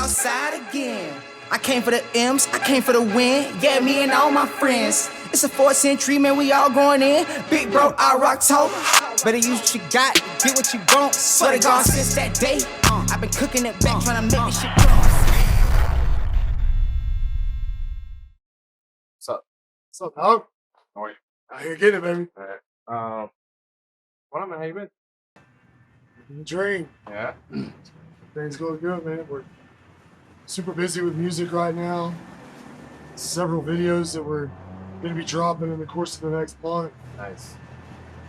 outside again. I came for the M's, I came for the win. Yeah, me and all my friends. It's a 4th century, man, we all going in. Big bro, I rock tote. Better use what you got, get what you want. Swear to God, since that day, I've been cooking it back, trying to make this shit grow. What's up? What's up, dog? How are you? Out here getting it, baby. All right. What up, man? How you been? The dream. Yeah. Things going good, man. We're super busy with music right now. Several videos that we're going to be dropping in the course of the next month. Nice.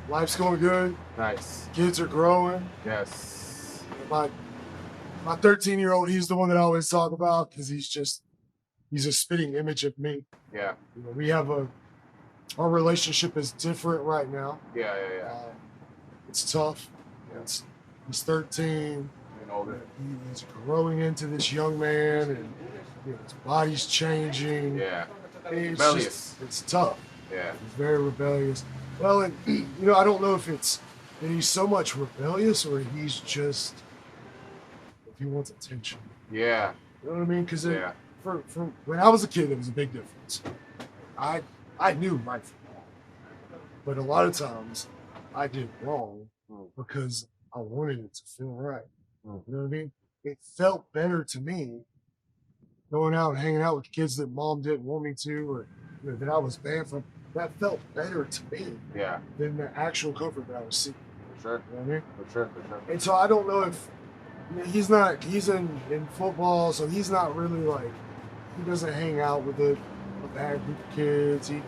Life's going good. Nice. Kids are growing. Yes. My 13-year-old, he's the one that I always talk about because he's a spitting image of me. Yeah. You know, we have our relationship is different right now. Yeah. It's tough. Yeah. He's 13. And older. He's growing into this young man, and you know, his body's changing. Yeah. It's Rebellious. It's tough. Yeah. He's very rebellious. Well, and you know, I don't know if it's that he's so much rebellious or he's just if he wants attention. Yeah. You know what I mean? Because Yeah. for when I was a kid, there was a big difference. I knew right from wrong, but a lot of times I did wrong because I wanted it to feel right. You know what I mean? It felt better to me going out and hanging out with kids that mom didn't want me to, or you know, that I was banned from. That felt better to me than the actual comfort that I was seeking. For sure. You know what I mean? For sure. And so I don't know if he's in football, so he's not really like, he doesn't hang out with a bad group of kids. He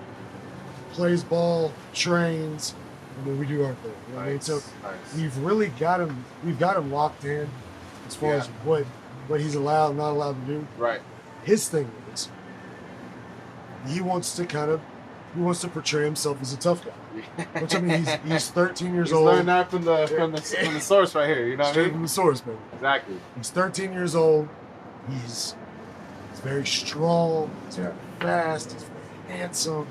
plays ball, trains, and then we do our thing. You know what I mean? So we've really got him locked in as far as what he's allowed and not allowed to do. Right. His thing is he wants to portray himself as a tough guy. Which I mean he's 13 years old. Learned that from the source right here, you know what I Straight mean? from the source, man. Exactly. He's 13 years old. He's very strong. He's very fast. He's very handsome.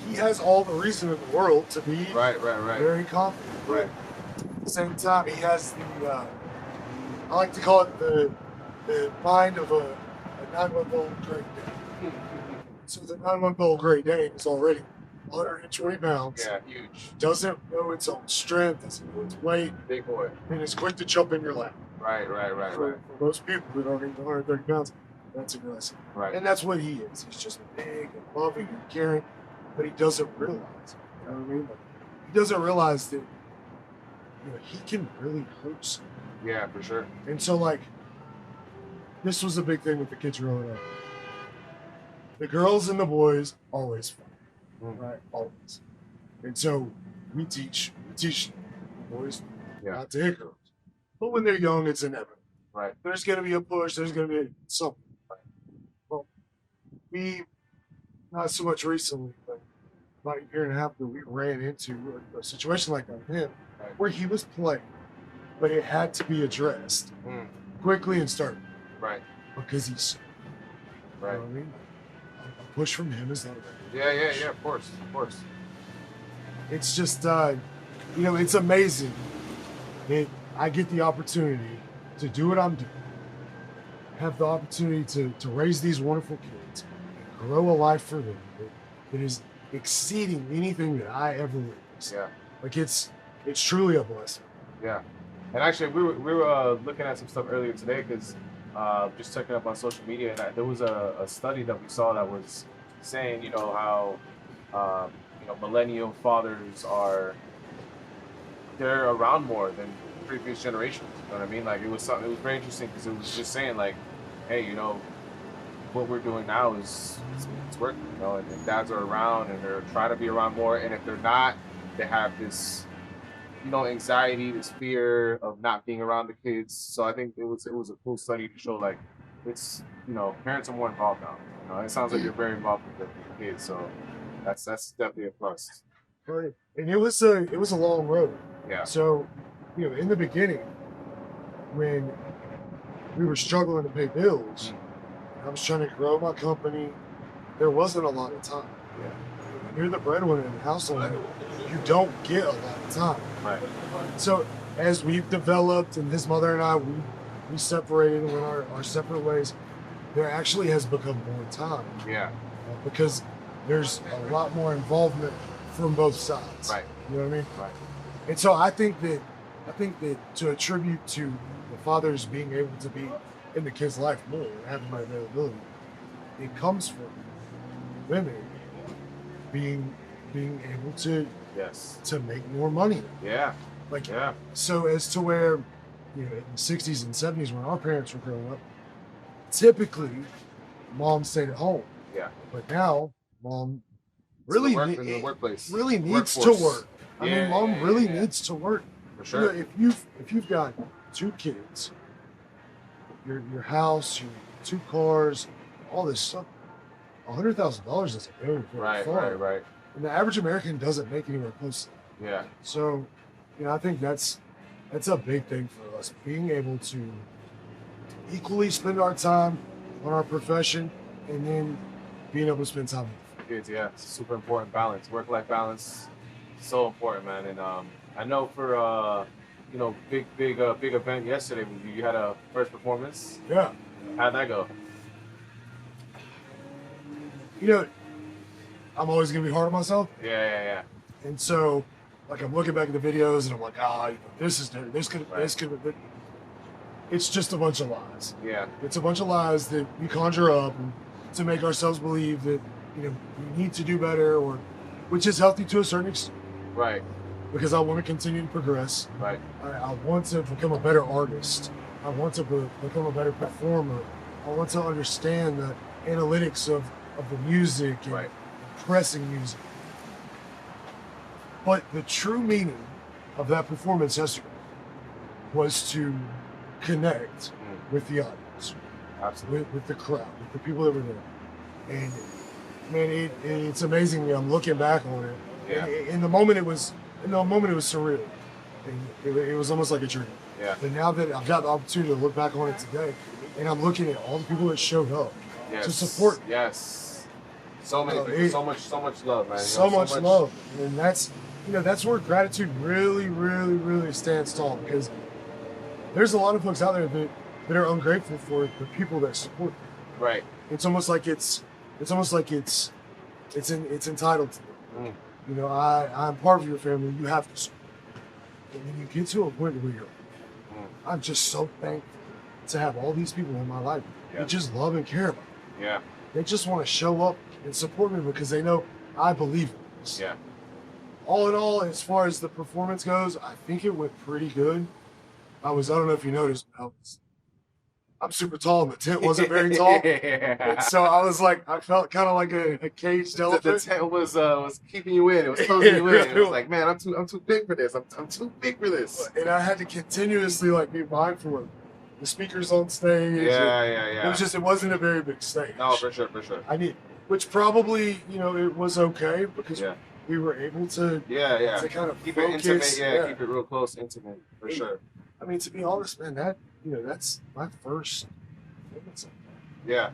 He has all the reason in the world to be Right. very confident. Right. At the same time, he has the I like to call it the mind of a 9-month-old Great Dane. So the 9-month-old Great Dane is already 120 pounds. Yeah, huge. Doesn't know its own strength, doesn't know its weight, Big boy. and is quick to jump in your lap. Right. For most people that aren't even 130 pounds, that's aggressive. Right. And that's what he is. He's just big and loving and caring, but he doesn't realize it. You know what I mean? Like, he doesn't realize that he can really hurt someone. Yeah, for sure. And so, like, this was a big thing with the kids growing up. The girls and the boys always fight, right? Always. And so we teach the boys not to hit girls. But when they're young, it's inevitable. Right. There's going to be a push. There's going to be something. Right? Well, we, not so much recently, but about a year and a half ago, we ran into a situation like that with him, where he was playing, but it had to be addressed quickly and start. Right. Because he's. Right. You know what I mean? A push from him is not bad. Yeah. Of course. It's just, it's amazing that I get the opportunity to do what I'm doing, have the opportunity to raise these wonderful kids, grow a life for them that is exceeding anything that I ever witnessed. Yeah. Like it's truly a blessing. Yeah. And actually, we were looking at some stuff earlier today because just checking up on social media, and there was a study that we saw that was saying, how millennial fathers they're around more than previous generations. You know what I mean? Like it was very interesting because it was just saying like, hey, what we're doing now is it's working. And dads are around and they're trying to be around more. And if they're not, they have this anxiety, this fear of not being around the kids. So I think it was a cool study to show like it's parents are more involved now. It sounds like you're very involved with the kids, so that's definitely a plus. Right. And it was a long road. Yeah. So, in the beginning, when we were struggling to pay bills, I was trying to grow my company. There wasn't a lot of time. Yeah. When you're the breadwinner in the household, you don't get a lot of time. Right. So as we've developed, and his mother and I, we separated and went our separate ways, there actually has become more time. Yeah. Because there's a lot more involvement from both sides. Right. You know what I mean? Right. And so I think that to attribute to the fathers being able to be in the kid's life more and having more availability, it comes from women being able to Yes. to make more money. Yeah. Like, Yeah. so as to where, in the 60s and 70s when our parents were growing up, typically mom stayed at home. Yeah. But now mom In really the workplace. really needs Workforce. to work. I mean, mom really needs to work. For sure. You know, if you've got 2 kids, your house, your 2 cars, all this stuff, $100,000 is a very Right. And the average American doesn't make anywhere close to that. Yeah. So, I think that's a big thing for us, being able to equally spend our time on our profession and then being able to spend time with Kids, yeah, it's a super important balance. Work-life balance, so important, man. And I know for big event yesterday. You had a first performance. Yeah. How'd that go? You know, I'm always gonna be hard on myself, Yeah. and so like I'm looking back at the videos and I'm like, this could. It's just a bunch of lies. Yeah. It's a bunch of lies that we conjure up to make ourselves believe that we need to do better, or which is healthy to a certain extent. Right. Because I want to continue to progress. Right. I want to become a better artist. I want to become a better performer. I want to understand the analytics of the music and pressing music. But the true meaning of that performance yesterday was to connect with the audience, Absolutely. with the crowd, with the people that were there. And man, it's amazing. I'm looking back on it. Yeah. In the moment, it was surreal. And it was almost like a dream. Yeah. But now that I've got the opportunity to look back on it today, and I'm looking at all the people that showed up to support. Yes. So many people, so much love, man. So much love. And that's where gratitude really, really, really stands tall, because there's a lot of folks out there that are ungrateful for the people that support them. Right. It's almost like it's entitled to them. I'm part of your family. You have to support. And when you get to a point where I'm just so thankful to have all these people in my life that just love and care about me. Yeah. They just want to show up and support me because they know I believe in this. Yeah. All in all, as far as the performance goes, I think it went pretty good. I don't know if you noticed, but I'm super tall and the tent wasn't very tall. And so I felt kind of like a caged elephant. The tent was keeping you in. It was closing you in. It was like, man, I'm too big for this. I'm too big for this. And I had to continuously be mindful of the speakers on stage. Yeah. It wasn't a very big stage. No, for sure. Which probably, it was okay because we were able to to kind of keep focus. it intimate. Keep it real close, intimate, for sure. I mean, to be honest, man, that's my first. Yeah.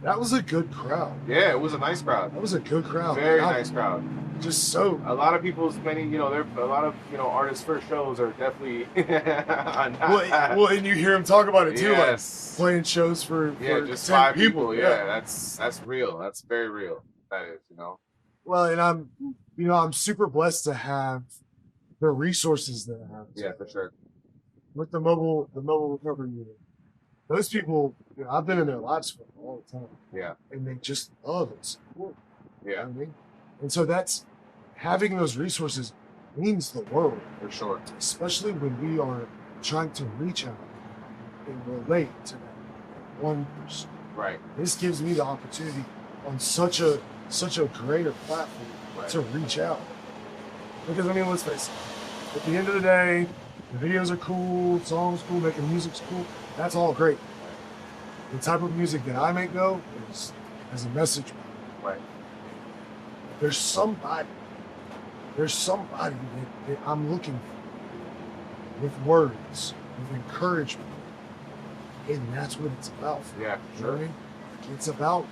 That was a good crowd. Yeah, it was a nice crowd. That was a good crowd. Very nice crowd. Just so. A lot of people's there a lot of artists' first shows are definitely. well, and you hear them talk about it too, yes. like playing shows for just 10 5 people. Yeah, that's real. That's very real. That is, Well, and I'm super blessed to have the resources that I have. Yeah, for sure. With the mobile recovery unit, those people, I've been in their lives for all the time. Yeah. And they just love and support. Yeah. You know what I mean? And so that's having those resources means the world. For sure. Especially when we are trying to reach out and relate to that one person. Right. This gives me the opportunity on such a greater platform to reach out. Because let's face it, at the end of the day, the videos are cool, songs cool, making music's cool. That's all great. The type of music that I make though is a message. Right. There's somebody that I'm looking for with words, with encouragement. And that's what it's about. Yeah, sure. You know what I mean? It's about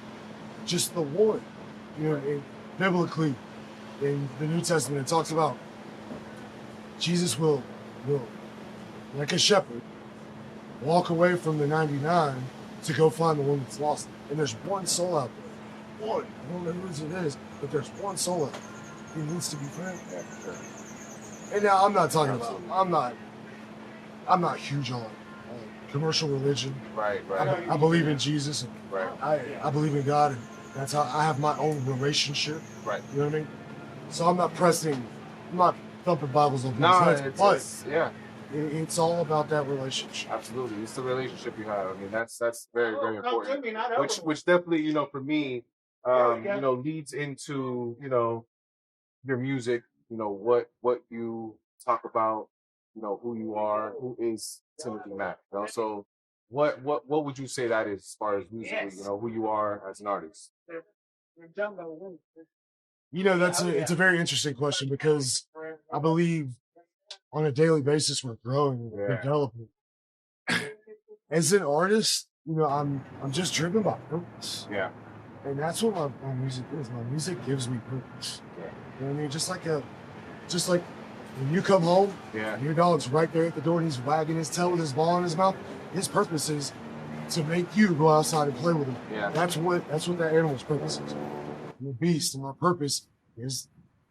just the one. Biblically, in the New Testament, it talks about Jesus will, like a shepherd, walk away from the 99 to go find the one that's lost. And there's one soul out there. One. I don't know whose it is, but there's one soul out there. He needs to be found. Yeah, for sure. And now I'm not talking about. I'm not huge on commercial religion. Right. I believe in Jesus. And Right. I believe in God, and that's how I have my own relationship. Right. You know what I mean? So I'm not thumping Bibles over No, his head, but yeah. it's all about that relationship. Absolutely, it's the relationship you have. I mean, that's very important. Which definitely, you know, for me, you know, leads into, you know, your music. You know what you talk about. You know who you are. Who is TimothyMac? You know, so what would you say that is as far as musically? You know who you are as an artist. You know, it's a very interesting question because I believe on a daily basis we're growing, we're developing. As an artist, you know, I'm just driven by purpose. Yeah. And that's what my music is. My music gives me purpose. Yeah. You know what I mean? Just like when you come home, Yeah. and your dog's right there at the door and he's wagging his tail with his ball in his mouth. His purpose is to make you go outside and play with him. Yeah. That's what that animal's purpose is. I'm a beast, and my purpose is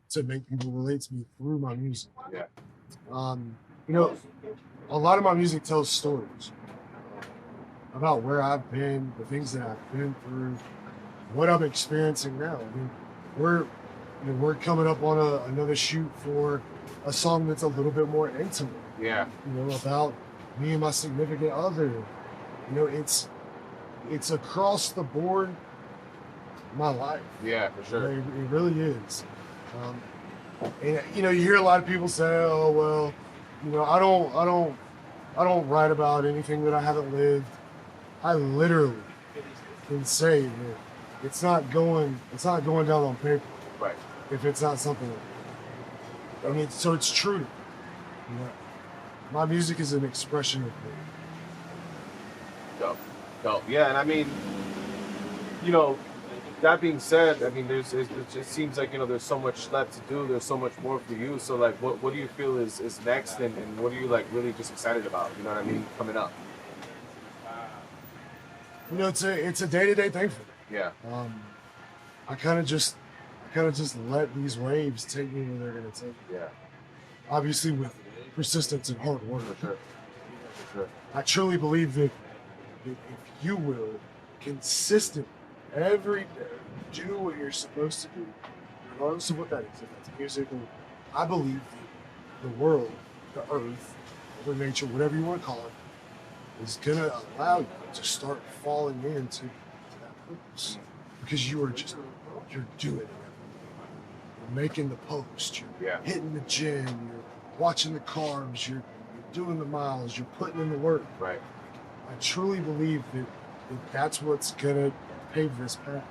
to make people relate to me through my music. Yeah. You know, a lot of my music tells stories about where I've been, the things that I've been through, what I'm experiencing now. I mean, we're coming up on another shoot for a song that's a little bit more intimate. Yeah. You know, about me and my significant other. You know, it's across the board my life. Yeah, for sure. It really is. And you know, you hear a lot of people say, "Oh well, you know, I don't write about anything that I haven't lived." I literally can say that it's not going down on paper. Right. If it's not something. I mean, so it's true. You know, my music is an expression of me. Dope. Yeah, and I mean, you know, that being said, I mean, it just seems like, you know, there's so much left to do. There's so much more for you. So, like, what do you feel is next, and what are you, like, really just excited about? You know what I mean? Coming up. You know, it's a day-to-day thing for me. Yeah. I kind of just let these waves take me where they're gonna take me. Yeah. Obviously, with persistence and hard work. For sure. I truly believe that if you will consistent every day do what you're supposed to do, regardless of what that is, if it's music, or I believe that the world, the earth, Mother Nature, whatever you want to call it, is gonna allow you to start falling into that purpose because you're doing it. You're making the post. You're hitting the gym. You're watching the carbs. You're doing the miles. You're putting in the work. Right. I truly believe that that's what's gonna pave this path.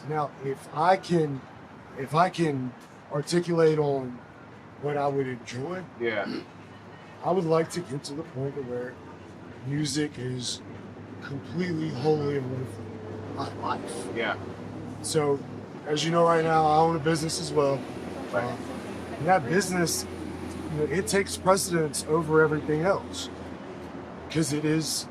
Now, if I can articulate on what I would enjoy, I would like to get to the point where music is completely wholly and wonderfully my life. Yeah. So, as you know, right now I own a business as well. Right. And that business, you know, it takes precedence over everything else because it is.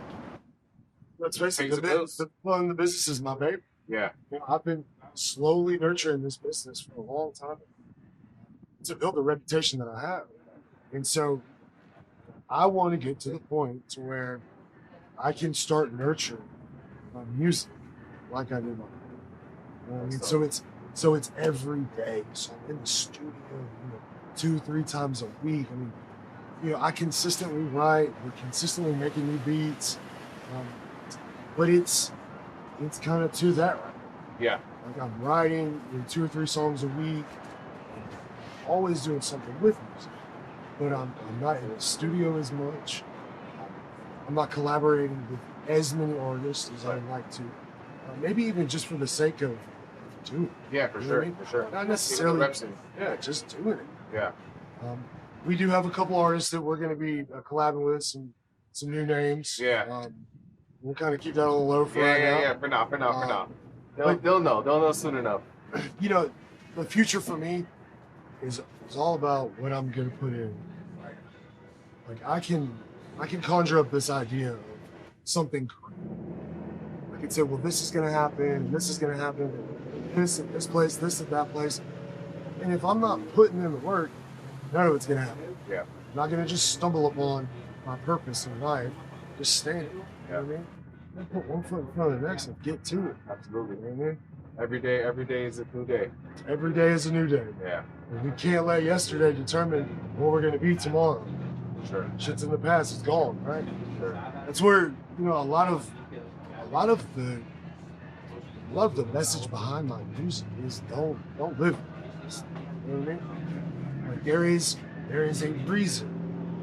Let's face it, the business is my baby. Yeah. You know, I've been slowly nurturing this business for a long time to build the reputation that I have. And so I want to get to the point to where I can start nurturing my music like I did my you know what I mean? So it's every day. So I'm in the studio, you know, 2-3 times a week. I mean, you know, I consistently write. We're consistently making new beats. But it's kind of to that right now. Yeah. Like I'm writing 2 or 3 songs a week, always doing something with music. But I'm not in the studio as much. I'm not collaborating with as many artists as I'd like to. Maybe even just for the sake of doing it. Yeah, for sure. For sure. Not necessarily. Just doing it. Yeah. We do have a couple artists that we're going to be collabing with, some new names. Yeah. We'll kind of keep that on the low for right now. Yeah. For now. They'll know soon enough. You know, the future for me is all about what I'm going to put in. Like I can I can conjure up this idea of something great. I can say, well, this is gonna happen, and this is gonna happen, and this at this place, this at that place. And if I'm not putting in the work, none of it's gonna happen. Yeah. I'm not gonna just stumble upon my purpose in life, just standing. You know what I mean? I put one foot in front of the next and get to it. Absolutely. You know what I mean? Every day is a new day. Every day is a new day. Yeah. And we can't let yesterday determine what we're gonna be tomorrow. Sure. Shit's in the past, it's gone, right? Sure. That's where, a lot of the message behind my music is don't live like this. You know what I mean? Like there is a reason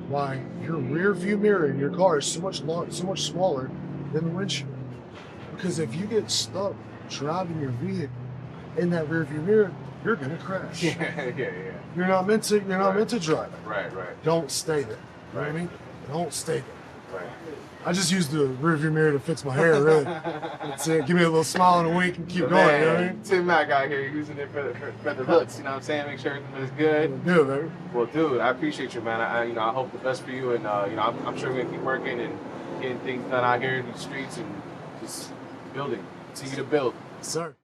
why your rear view mirror in your car is so much smaller than the windshield. Because if you get stuck driving your vehicle in that rear view mirror, you're gonna crash. Yeah. You're not meant to drive it. Right. Don't stay there. You know what I Right. mean? Don't stay there. Right. I just used the rearview mirror to fix my hair, really. That's it. Give me a little smile and a wink and keep The going, man, you know what I mean? TimothyMac out here using it for the looks, you know what I'm saying? Make sure everything is good. Good, baby. Well, dude, I appreciate you, man. I hope the best for you, and I'm sure we're gonna keep working and getting things done out here in the streets and just building. Continue to build. Sir.